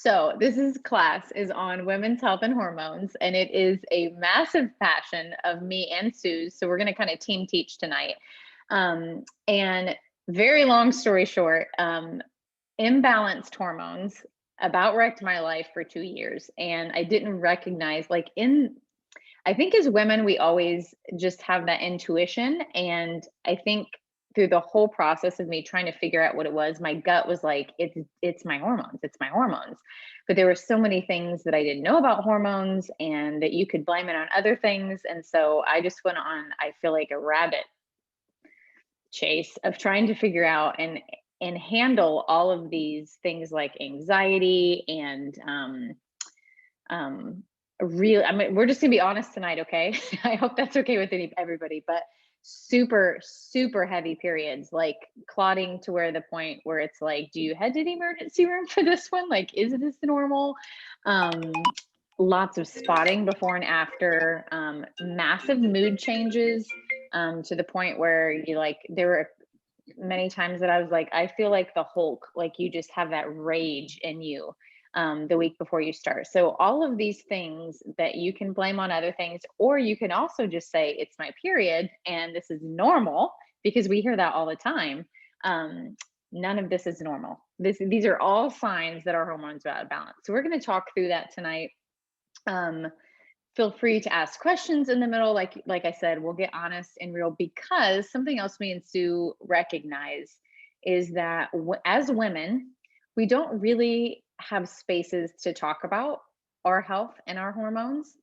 So class is on women's health and hormones, and it is a massive passion of me and Sue's. So we're going to kind of team teach tonight. And very long story short, imbalanced hormones about wrecked my life for 2 years, and I didn't recognize I think as women, we always just have that intuition. And I think through the whole process of me trying to figure out what it was, my gut was like, it's my hormones, it's my hormones. But there were so many things that I didn't know about hormones and that you could blame it on other things. And so I just went on, I feel like a rabbit chase of trying to figure out and handle all of these things like anxiety and I mean, we're just gonna be honest tonight, okay? I hope that's okay with everybody, but super, super heavy periods, like clotting to where the point where it's like, do you head to the emergency room for this one? Like, is this normal? Lots of spotting before and after, massive mood changes, to the point where there were many times that I was like, I feel like the Hulk, like you just have that rage in you the week before you start. So all of these things that you can blame on other things, or you can also just say it's my period and this is normal, because we hear that all the time. None of this is normal. These are all signs that our hormones are out of balance. So we're going to talk through that tonight. Feel free to ask questions in the middle. Like I said, we'll get honest and real, because something else me and Sue recognize is that as women, we don't really have spaces to talk about our health and our hormones.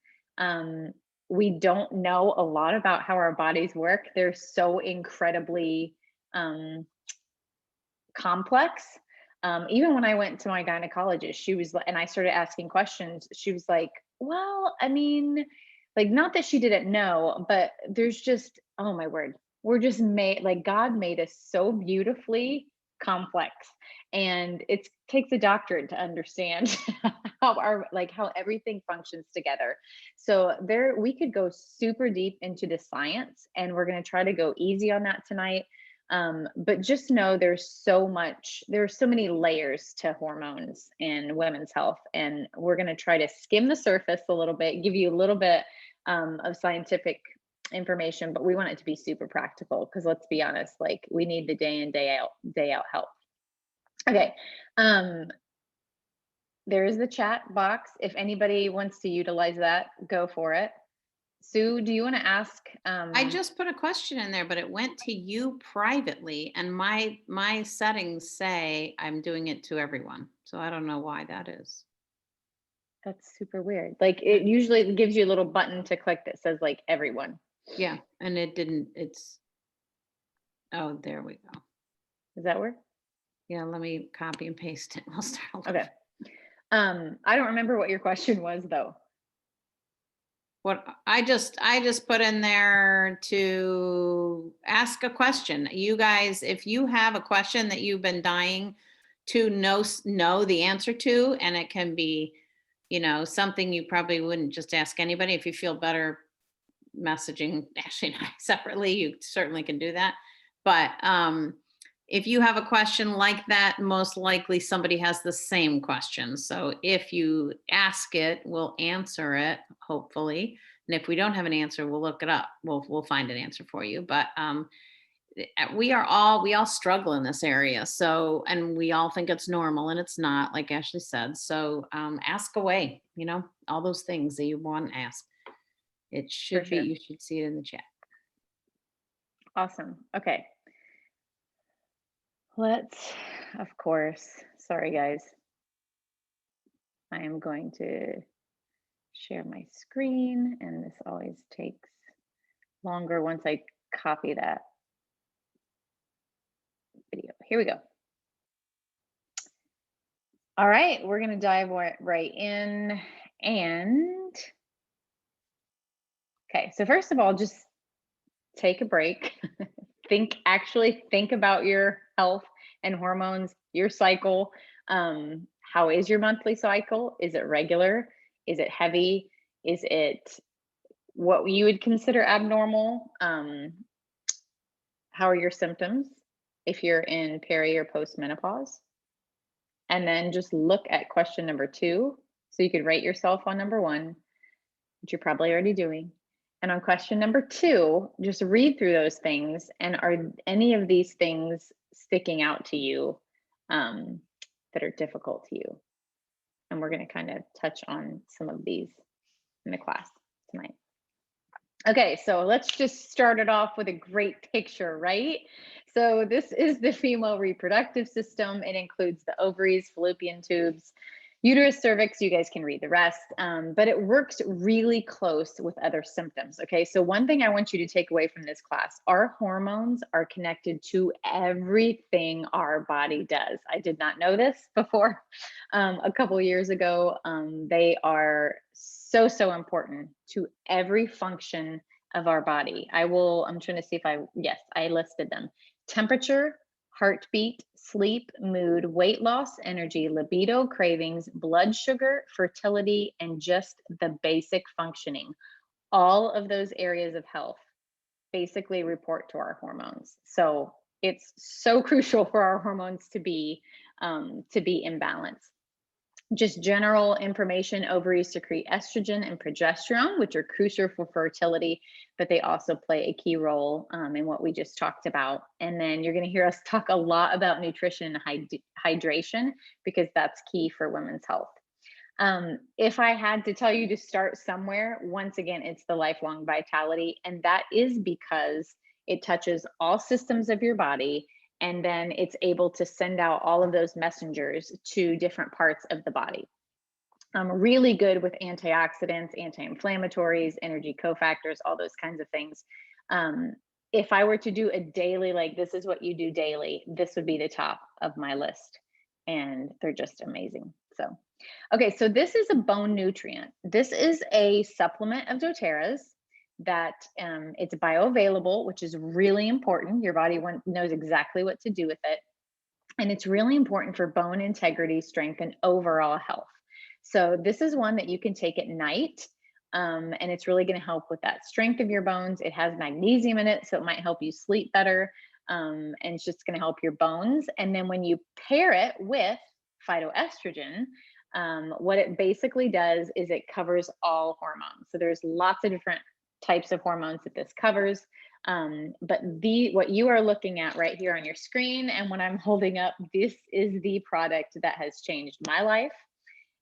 We don't know a lot about how our bodies work. They're so incredibly complex. Even when I went to my gynecologist, and I started asking questions, she was like, well, I mean, like, not that she didn't know, but there's just, oh my word, we're just made, like, God made us so beautifully complex. And it takes a doctorate to understand how everything functions together. So we could go super deep into the science, and we're going to try to go easy on that tonight. But just know there's so many layers to hormones and women's health, and we're going to try to skim the surface a little bit, give you a little bit of scientific information, but we want it to be super practical, because let's be honest, like, we need the day in day out help. Okay. There is the chat box. If anybody wants to utilize that, go for it. Sue, do you want to ask? I just put a question in there, but it went to you privately, and my settings say I'm doing it to everyone. So I don't know why that is. That's super weird. Like, it usually gives you a little button to click that says like everyone. Yeah, and it didn't. Oh, there we go. Does that work? Yeah, let me copy and paste it. We'll start over. Okay. I don't remember what your question was, though. What I just put in there to ask a question. You guys, if you have a question that you've been dying to know the answer to, and it can be, something you probably wouldn't just ask anybody. If you feel better messaging Ashley and I separately, you certainly can do that. But if you have a question like that, most likely somebody has the same question. So if you ask it, we'll answer it, hopefully. And if we don't have an answer, we'll look it up. We'll find an answer for you. But we all struggle in this area. So, and we all think it's normal, and it's not, like Ashley said. So ask away, all those things that you want to ask. It should be, you should see it in the chat. Awesome. Okay. Of course, sorry guys. I am going to share my screen, and this always takes longer once I copy that video. Here we go. All right, we're going to dive right in. And okay, so first of all, just take a break. Actually think about your health and hormones, your cycle. How is your monthly cycle? Is it regular? Is it heavy? Is it what you would consider abnormal? How are your symptoms if you're in peri or post menopause? and then just look at question number 2. So you could rate yourself on number 1, which you're probably already doing. And on question number 2, just read through those things. And are any of these things sticking out to you that are difficult to you? And we're going to kind of touch on some of these in the class tonight. Okay, so let's just start it off with a great picture, right? So this is the female reproductive system. It includes the ovaries, fallopian tubes, uterus, cervix. You guys can read the rest, but it works really close with other symptoms. Okay, so one thing I want you to take away from this class, our hormones are connected to everything our body does. I did not know this before a couple years ago. They are so important to every function of our body. I'm trying to see if yes, I listed them. Temperature, heartbeat, sleep, mood, weight loss, energy, libido, cravings, blood sugar, fertility, and just the basic functioning. All of those areas of health basically report to our hormones. So it's so crucial for our hormones to be in balance. Just general information, ovaries secrete estrogen and progesterone, which are crucial for fertility, but they also play a key role in what we just talked about. And then you're going to hear us talk a lot about nutrition and hydration, because that's key for women's health. If I had to tell you to start somewhere, once again, it's the lifelong vitality. And that is because it touches all systems of your body. And then it's able to send out all of those messengers to different parts of the body. Really good with antioxidants, anti-inflammatories, energy cofactors, all those kinds of things. If I were to do a daily, like this is what you do daily, this would be the top of my list. And they're just amazing. So, okay, so this is a bone nutrient. This is a supplement of doTERRA's that it's bioavailable, which is really important. Your body knows exactly what to do with it. And it's really important for bone integrity, strength, and overall health. So this is one that you can take at night. And it's really going to help with that strength of your bones. It has magnesium in it, so it might help you sleep better. And it's just going to help your bones. And then when you pair it with phytoestrogen, what it basically does is it covers all hormones. So there's lots of different types of hormones that this covers. But what you are looking at right here on your screen and when I'm holding up, this is the product that has changed my life.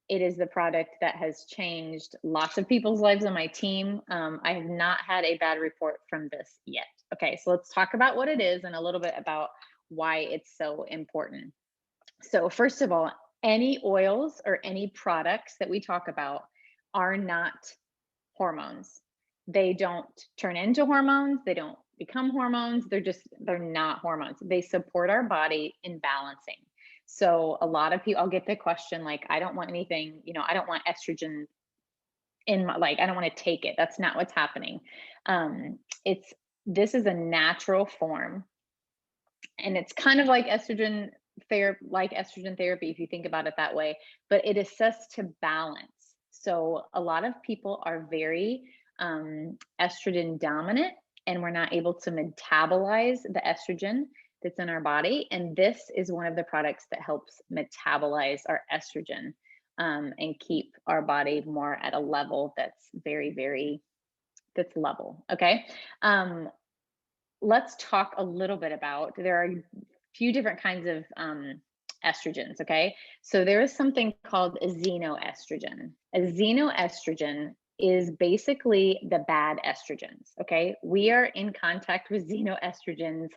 It is the product that has changed lots of people's lives on my team. I have not had a bad report from this yet. Okay, so let's talk about what it is and a little bit about why it's so important. So first of all, any oils or any products that we talk about are not hormones. They don't turn into hormones. They don't become hormones. They're not hormones. They support our body in balancing. So a lot of people, I'll get the question like, I don't want anything, I don't want estrogen in my, I don't want to take it. That's not what's happening. This is a natural form, and it's kind of like estrogen therapy, if you think about it that way, but it assists to balance. So a lot of people are very estrogen dominant, and we're not able to metabolize the estrogen that's in our body. And this is one of the products that helps metabolize our estrogen and keep our body more at a level that's that's level. Okay. Let's talk a little bit about, there are a few different kinds of estrogens. Okay. So there is something called a xenoestrogen. A xenoestrogen is basically the bad estrogens. Okay. We are in contact with xenoestrogens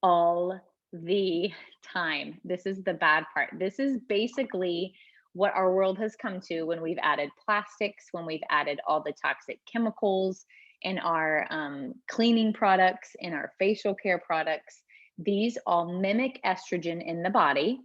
all the time. This is the bad part. This is basically what our world has come to when we've added plastics, when we've added all the toxic chemicals in our cleaning products, in our facial care products. These all mimic estrogen in the body.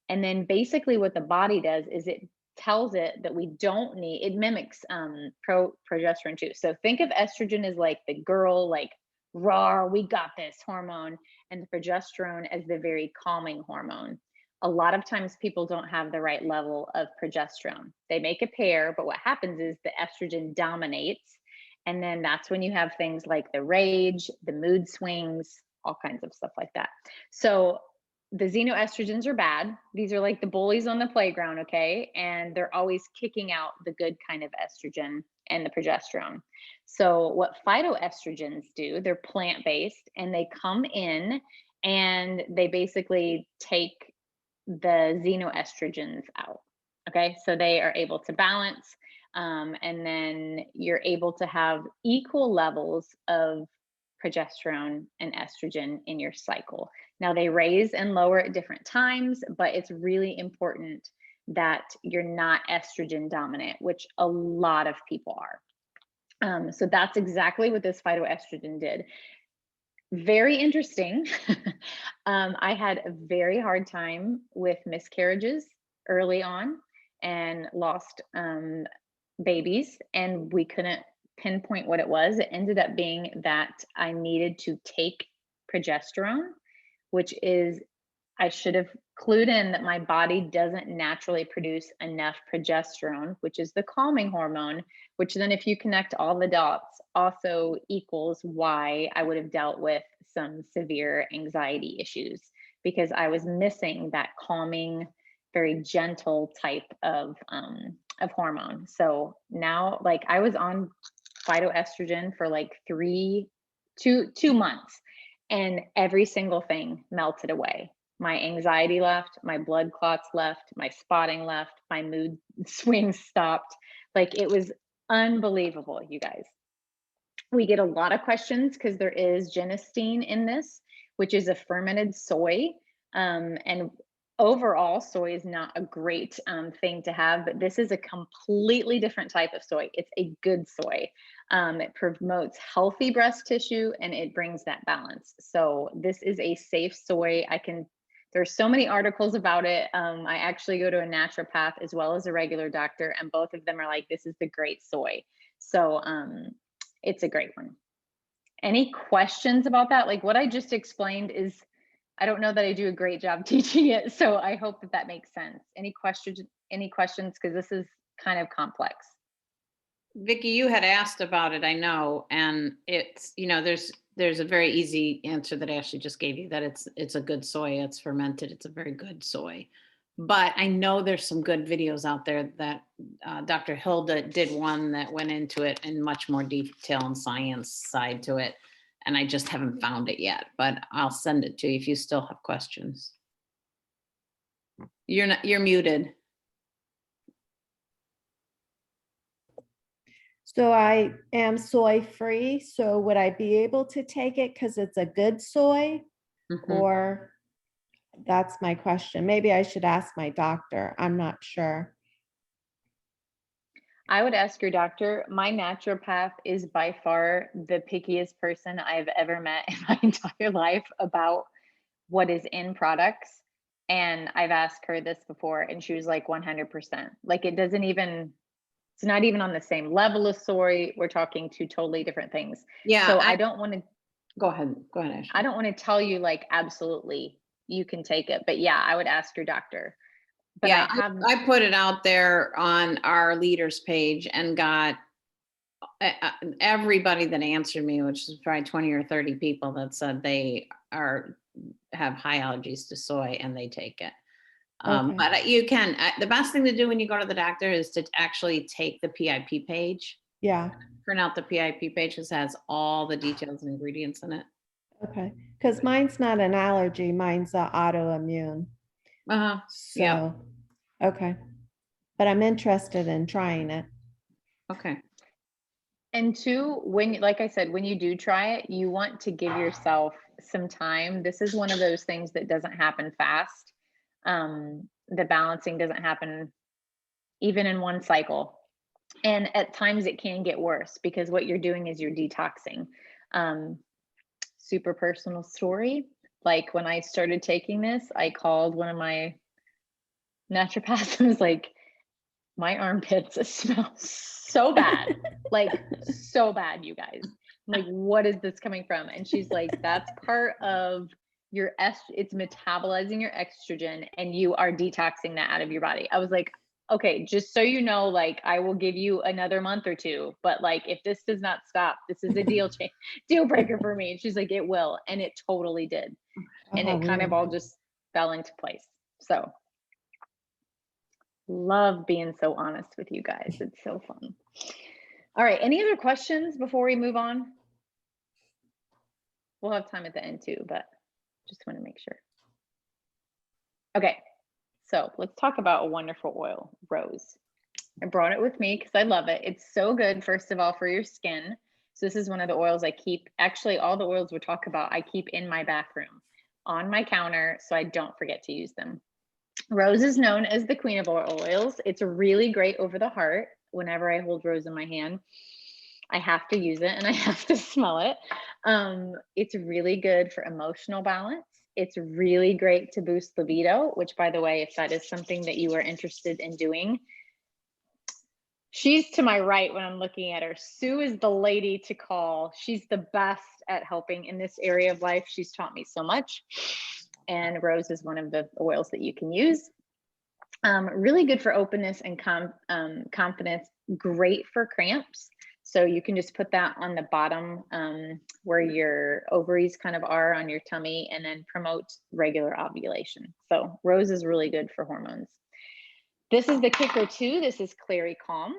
And then basically what the body does is it tells it that we don't need, it mimics progesterone too. So think of estrogen as like the girl, like raw, we got this hormone, and the progesterone as the very calming hormone. A lot of times people don't have the right level of progesterone. They make a pair, but what happens is the estrogen dominates. And then that's when you have things like the rage, the mood swings, all kinds of stuff like that. So the xenoestrogens are bad. These are like the bullies on the playground, okay? And they're always kicking out the good kind of estrogen and the progesterone. So, what phytoestrogens do, they're plant based and they come in and they basically take the xenoestrogens out. Okay, so they are able to balance, and then you're able to have equal levels of progesterone and estrogen in your cycle. Now, they raise and lower at different times, but it's really important that you're not estrogen dominant, which a lot of people are. So that's exactly what this phytoestrogen did. Very interesting. I had a very hard time with miscarriages early on and lost babies, and we couldn't pinpoint what it was. It ended up being that I needed to take progesterone, which is, I should have clued in that my body doesn't naturally produce enough progesterone, which is the calming hormone, which then, if you connect all the dots, also equals why I would have dealt with some severe anxiety issues, because I was missing that calming, very gentle type of hormone. So now, like, I was on phytoestrogen for like 2 months, and every single thing melted away. My anxiety left, my blood clots left, my spotting left, my mood swings stopped. Like, it was unbelievable, you guys. We get a lot of questions because there is genistein in this, which is a fermented soy. And overall, soy is not a great thing to have, but this is a completely different type of soy. It's a good soy. It promotes healthy breast tissue and it brings that balance. So this is a safe soy. There's so many articles about it. I actually go to a naturopath as well as a regular doctor, and both of them are like, this is the great soy. So it's a great one. Any questions about that? Like, what I just explained is, I don't know that I do a great job teaching it, so I hope that that makes sense. Any questions? Because this is kind of complex. Vicky, you had asked about it, I know, and it's, there's a very easy answer that Ashley just gave you, that it's a good soy, it's fermented, it's a very good soy. But I know there's some good videos out there that Dr. Hilda did one that went into it in much more detail and science side to it. And I just haven't found it yet, but I'll send it to you if you still have questions. You're muted. So I am soy free. So would I be able to take it because it's a good soy? Mhm. Or that's my question. Maybe I should ask my doctor. I'm not sure. I would ask your doctor. My naturopath is by far the pickiest person I've ever met in my entire life about what is in products. And I've asked her this before, and she was like 100%. Like, it's not even on the same level of soy. We're talking two totally different things. Yeah. So I don't want to go ahead, Ashley. I don't want to tell you like absolutely you can take it, but yeah, I would ask your doctor. But Yeah, I I put it out there on our leaders page and got everybody that answered me, which is probably 20 or 30 people, that said they have high allergies to soy and they take it. Okay. But you can, the best thing to do when you go to the doctor is to actually take the PIP page, Yeah. print out the PIP page, because it has all the details and ingredients in it. Okay. Because mine's not an allergy. Mine's autoimmune. Uh-huh. So, Yeah. okay. But I'm interested in trying it. Okay. And two, like I said, when you do try it, you want to give yourself some time. This is one of those things that doesn't happen fast. The balancing doesn't happen even in one cycle. And at times it can get worse because what you're doing is you're detoxing. Super personal story. Like, when I started taking this, I called one of my naturopaths and was like, my armpits smell so bad, like so bad, you guys. I'm like, what is this coming from? And she's like, that's part of your it's metabolizing your estrogen and you are detoxing that out of your body. I was like, okay, just so you know, like, I will give you another month or two, but like, if this does not stop, this is a deal breaker for me. And she's like, it will. And it totally did. And it kind of all just fell into place. So love being so honest with you guys. It's so fun. All right. Any other questions before we move on? We'll have time at the end too, but just want to make sure. Okay. So let's talk about a wonderful oil, rose. I brought it with me because I love it. It's so good, first of all, for your skin. So this is one of the oils I keep, actually all the oils we talk about, I keep in my bathroom on my counter so I don't forget to use them. Rose is known as the queen of oils. It's really great over the heart. Whenever I hold rose in my hand, I have to use it and I have to smell it. It's really good for emotional balance. It's really great to boost libido, which, by the way, if that is something that you are interested in doing, she's to my right when I'm looking at her. Sue is the lady to call. She's the best at helping in this area of life. She's taught me so much. And rose is one of the oils that you can use. Really good for openness and confidence. Great for cramps. So you can just put that on the bottom where your ovaries kind of are on your tummy, and then promote regular ovulation. So rose is really good for hormones. This is the kicker too. This is Clary Calm.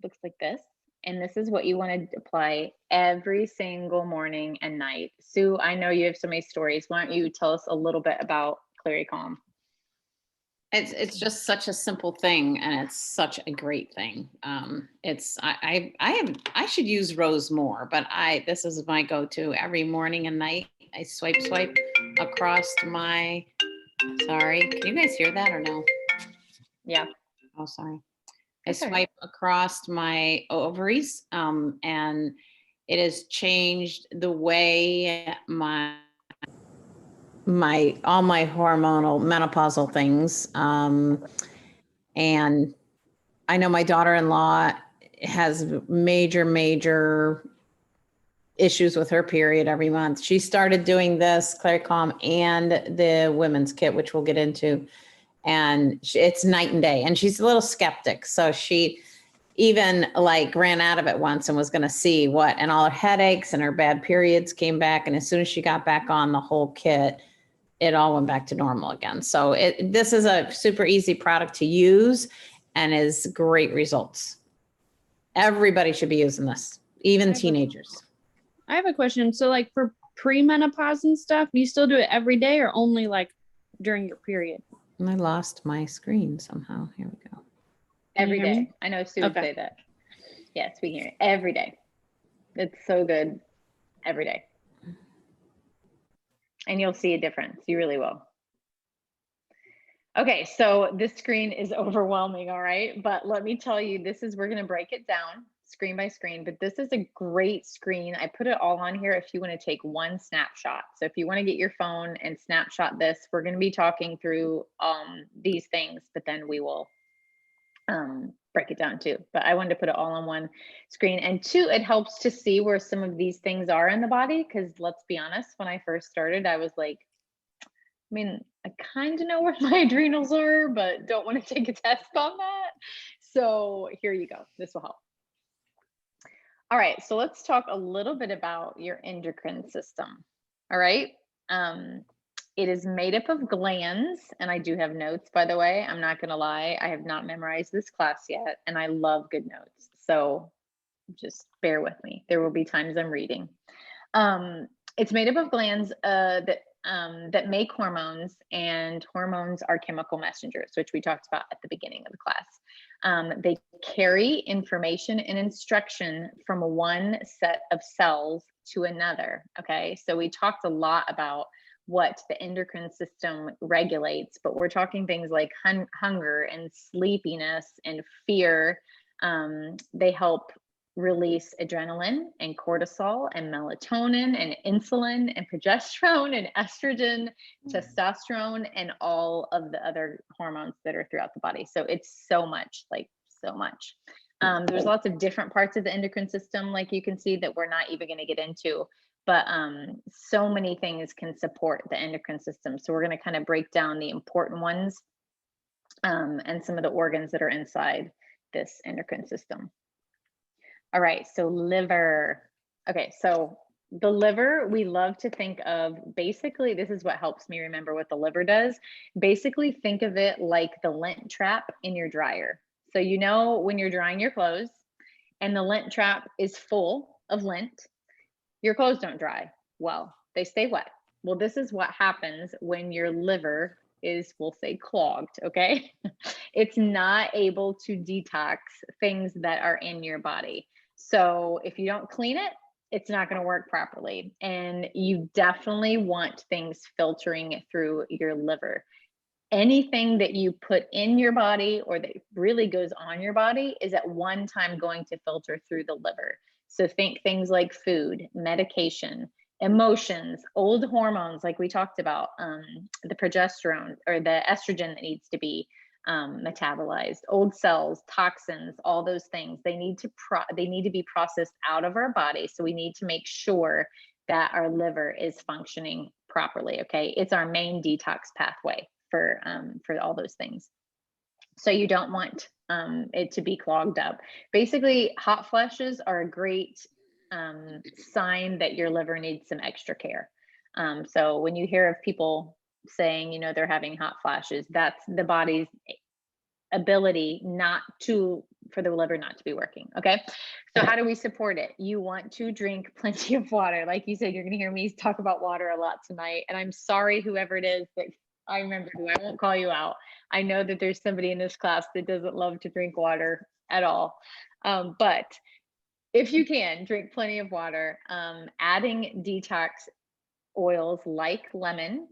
Looks like this. And this is what you want to apply every single morning and night. Sue, I know you have so many stories. Why don't you tell us a little bit about Clary Calm? It's just such a simple thing, and it's such a great thing. I should use rose more, but this is my go-to every morning and night. I swipe across my, sorry, can you guys hear that or no? Yeah. Oh, sorry. That's I all swipe across my ovaries, and it has changed the way all my hormonal menopausal things. And I know my daughter-in-law has major issues with her period every month. She started doing this, Clary Calm, and the women's kit, which we'll get into. And it's night and day. And she's a little skeptic. So she even like ran out of it once and was going to see what, and all her headaches and her bad periods came back. And as soon as she got back on the whole kit, it all went back to normal again. So this is a super easy product to use and is great results. Everybody should be using this, even teenagers. I have a question. So like for premenopause and stuff, do you still do it every day or only like during your period? I lost my screen somehow. Here we go. Every Can you hear day. me? I know Sue would Okay. say that. Yes, we can hear it every day. It's so good every day. And you'll see a difference. You really will. Okay, so this screen is overwhelming, all right? But let me tell you, we're going to break it down screen by screen, but this is a great screen. I put it all on here if you want to take one snapshot. So if you want to get your phone and snapshot this, we're going to be talking through these things, but then we will break it down too. But I wanted to put it all on one screen. And two, it helps to see where some of these things are in the body, because let's be honest, when I first started, I was like, I mean, I kind of know where my adrenals are, but don't want to take a test on that. So here you go. This will help. All right, so let's talk a little bit about your endocrine system. All right. It is made up of glands, and I do have notes, by the way. I'm not going to lie. I have not memorized this class yet, and I love good notes. So just bear with me. There will be times I'm reading. It's made up of glands that make hormones, and hormones are chemical messengers, which we talked about at the beginning of the class. They carry information and instruction from one set of cells to another. Okay, so we talked a lot about what the endocrine system regulates, but we're talking things like hunger and sleepiness and fear. They help release adrenaline and cortisol and melatonin and insulin and progesterone and estrogen, testosterone, and all of the other hormones that are throughout the body. So it's so much, like so much. There's lots of different parts of the endocrine system, like you can see, that we're not even going to get into, but so many things can support the endocrine system. So we're going to kind of break down the important ones and some of the organs that are inside this endocrine system. All right, so liver. Okay, so the liver, we love to think of, basically, this is what helps me remember what the liver does. Basically, think of it like the lint trap in your dryer. So, you know, when you're drying your clothes and the lint trap is full of lint, your clothes don't dry well, they stay wet. Well, this is what happens when your liver is, we'll say, clogged, okay? It's not able to detox things that are in your body. So if you don't clean it, it's not going to work properly. And you definitely want things filtering through your liver. Anything that you put in your body or that really goes on your body is at one time going to filter through the liver. So think things like food, medication, emotions, old hormones, like we talked about, the progesterone or the estrogen that needs to be metabolized, old cells, toxins, all those things. They need to be processed out of our body. So we need to make sure that our liver is functioning properly. Okay, it's our main detox pathway for all those things. So you don't want it to be clogged up. Basically, hot flashes are a great sign that your liver needs some extra care. So when you hear of people saying, you know, they're having hot flashes, that's the body's ability for the liver not to be working. Okay. So how do we support it? You want to drink plenty of water. Like you said, you're going to hear me talk about water a lot tonight. And I'm sorry, whoever it is that I remember who, I won't call you out. I know that there's somebody in this class that doesn't love to drink water at all. But if you can drink plenty of water, adding detox oils like lemon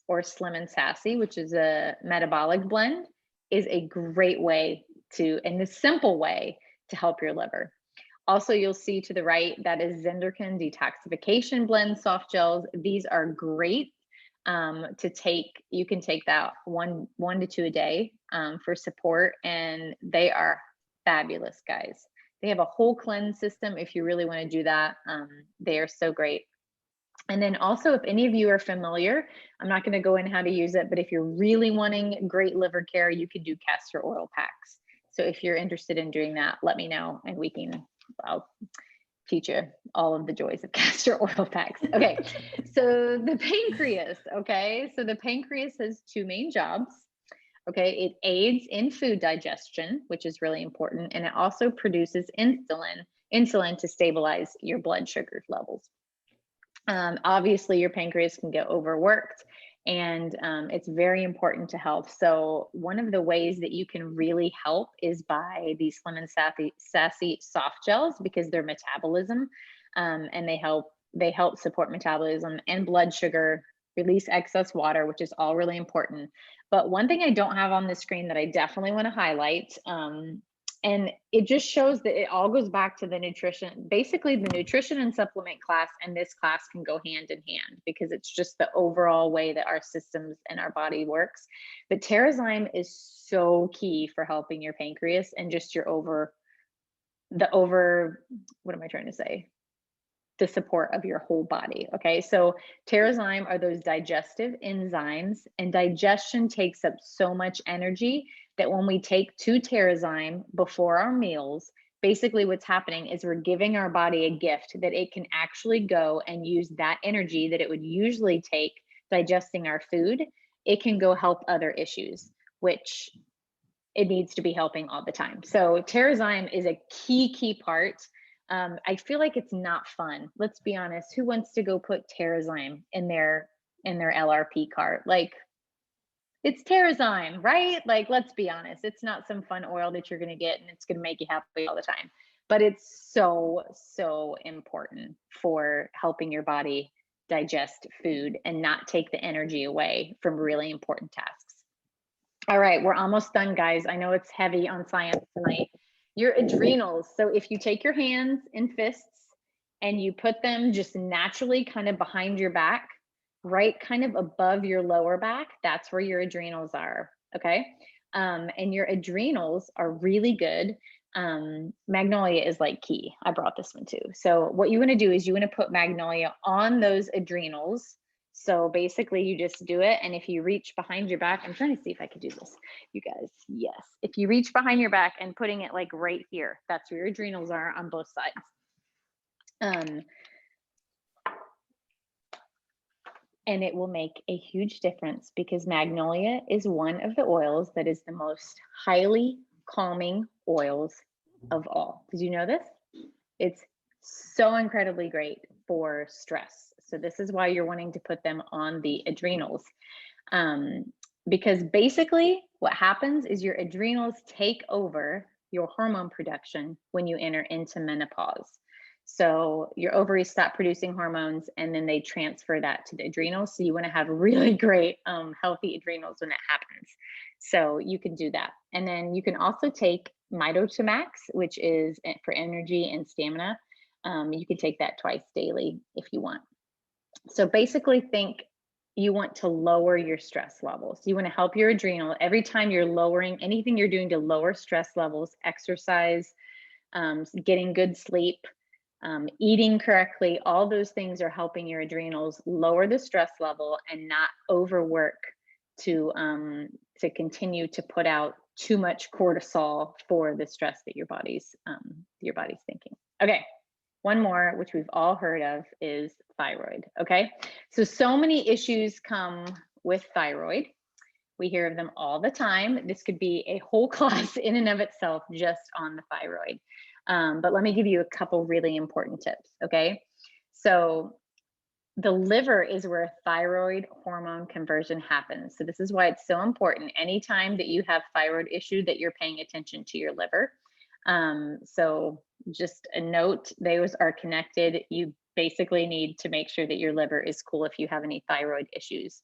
or Slim and Sassy, which is a metabolic blend, is a great way and a simple way to help your liver. Also, you'll see to the right, that is Zenderkin detoxification blend soft gels. These are great to take. You can take that one to two a day for support, and they are fabulous, guys. They have a whole cleanse system if you really want to do that. They are so great. And then also, if any of you are familiar, I'm not going to go in how to use it, but if you're really wanting great liver care, you can do castor oil packs. So if you're interested in doing that, let me know and I'll teach you all of the joys of castor oil packs. Okay, so the pancreas, okay? So the pancreas has two main jobs. Okay, it aids in food digestion, which is really important, and it also produces insulin to stabilize your blood sugar levels. Obviously, your pancreas can get overworked, and it's very important to health. So one of the ways that you can really help is by these Slim and Sassy soft gels, because their metabolism, and they help support metabolism and blood sugar, release excess water, which is all really important. But one thing I don't have on the screen that I definitely want to highlight, and it just shows that it all goes back to the nutrition. Basically, the nutrition and supplement class and this class can go hand in hand, because it's just the overall way that our systems and our body works. But Terrazyme is so key for helping your pancreas and just your what am I trying to say? The support of your whole body. Okay, so Terrazyme are those digestive enzymes, and digestion takes up so much energy that when we take two Terrazyme before our meals, basically what's happening is we're giving our body a gift that it can actually go and use that energy that it would usually take digesting our food. It can go help other issues, which it needs to be helping all the time. So Terrazyme is a key part. I feel like it's not fun. Let's be honest. Who wants to go put Terrazyme in their LRP cart? Like, it's Terrazyme, right? Like, let's be honest. It's not some fun oil that you're going to get and it's going to make you happy all the time. But it's so important for helping your body digest food and not take the energy away from really important tasks. All right, we're almost done, guys. I know it's heavy on science tonight. Your adrenals. So if you take your hands and fists and you put them just naturally kind of behind your back, right kind of above your lower back, that's where your adrenals are. Okay. And your adrenals are really good. Magnolia is like key. I brought this one too. So what you want to do is you want to put Magnolia on those adrenals. So basically you just do it. And if you reach behind your back, I'm trying to see if I could do this, you guys. Yes. If you reach behind your back and putting it like right here, that's where your adrenals are on both sides. And it will make a huge difference because magnolia is one of the oils that is the most highly calming oils of all. Did you know this? It's so incredibly great for stress. So this is why you're wanting to put them on the adrenals. Because basically what happens is your adrenals take over your hormone production when you enter into menopause. So your ovaries stop producing hormones and then they transfer that to the adrenals. So you want to have really great, healthy adrenals when that happens. So you can do that. And then you can also take Mitotomax, which is for energy and stamina. You can take that twice daily if you want. So basically think you want to lower your stress levels. You want to help your adrenal every time you're lowering anything you're doing to lower stress levels, exercise, getting good sleep, eating correctly. All those things are helping your adrenals lower the stress level and not overwork to continue to put out too much cortisol for the stress that your body's thinking. Okay. One more, which we've all heard of, is thyroid. Okay. So many issues come with thyroid. We hear of them all the time. This could be a whole class in and of itself just on the thyroid. But let me give you a couple really important tips. Okay. So the liver is where thyroid hormone conversion happens. So this is why it's so important. Anytime that you have thyroid issue, that you're paying attention to your liver. So just a note, those are connected. You basically need to make sure that your liver is cool if you have any thyroid issues.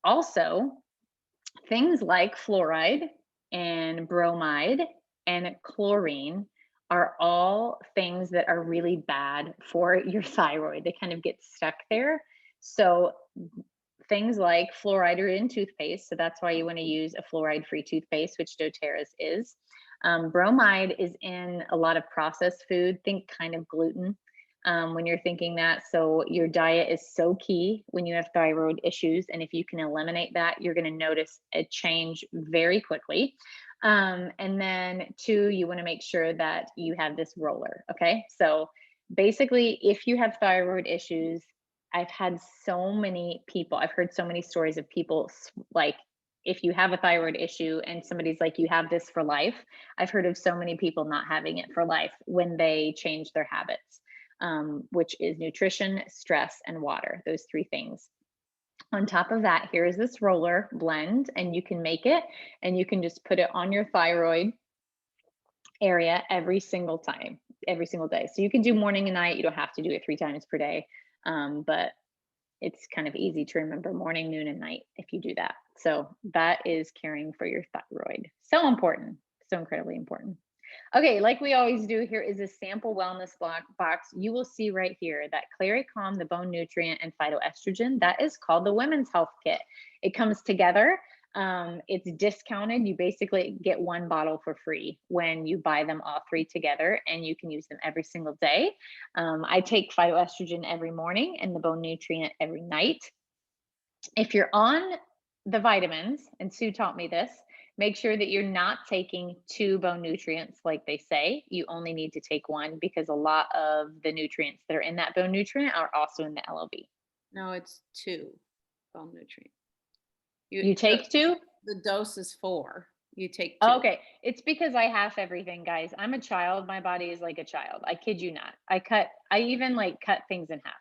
Also, things like fluoride and bromide and chlorine are all things that are really bad for your thyroid. They kind of get stuck there. So things like fluoride are in toothpaste. So that's why you want to use a fluoride-free toothpaste, which doTERRA's is. Bromide is in a lot of processed food. Think kind of gluten when you're thinking that. So your diet is so key when you have thyroid issues. And if you can eliminate that, you're going to notice a change very quickly. And then 2, you want to make sure that you have this roller. Okay. So basically, if you have thyroid issues, I've had so many people, I've heard so many stories of people like, if you have a thyroid issue and somebody's like, you have this for life. I've heard of so many people not having it for life when they change their habits, which is nutrition, stress, and water, those 3 things. On top of that, here is this roller blend, and you can make it and you can just put it on your thyroid area every single time, every single day. So you can do morning and night. You don't have to do it 3 times per day, but it's kind of easy to remember morning, noon, and night if you do that. So that is caring for your thyroid. So important, so incredibly important. Okay, like we always do, here is a sample wellness box. You will see right here that Clari-Calm, the bone nutrient, and phytoestrogen, that is called the Women's Health Kit. It comes together. It's discounted. You basically get 1 bottle for free when you buy them all 3 together, and you can use them every single day. I take phytoestrogen every morning and the bone nutrient every night. If you're on the vitamins, and Sue taught me this, make sure that you're not taking 2 bone nutrients like they say. You only need to take 1 because a lot of the nutrients that are in that bone nutrient are also in the LOB. No, it's 2 bone nutrients. You take 2? The dose is 4. You take 2. Oh, okay. It's because I half everything, guys. I'm a child. My body is like a child. I kid you not. I even like cut things in half.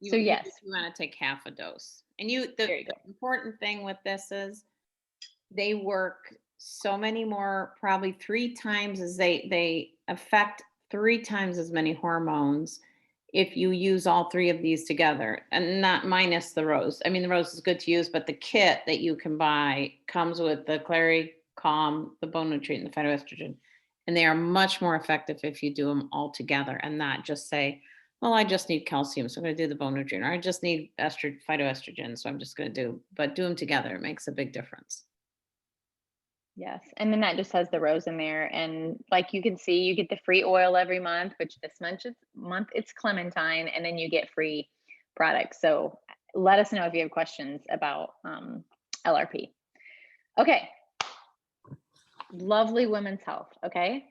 So yes. You want to take half a dose. And There you go. the important thing with this is they work so many more, probably 3 times as they affect 3 times as many hormones if you use all 3 of these together, and not minus the rose. I mean, the rose is good to use, but the kit that you can buy comes with the Clari-Calm, the bone nutrient, and the phytoestrogen. And they are much more effective if you do them all together and not just say, well, I just need calcium, so I'm going to do the bone nutrient, or I just need phytoestrogen, so I'm just going to but do them together. It makes a big difference. Yes. And then that just has the rose in there. And like you can see, you get the free oil every month, which this month it's clementine, and then you get free products. So let us know if you have questions about LRP. Okay. Lovely women's health. Okay.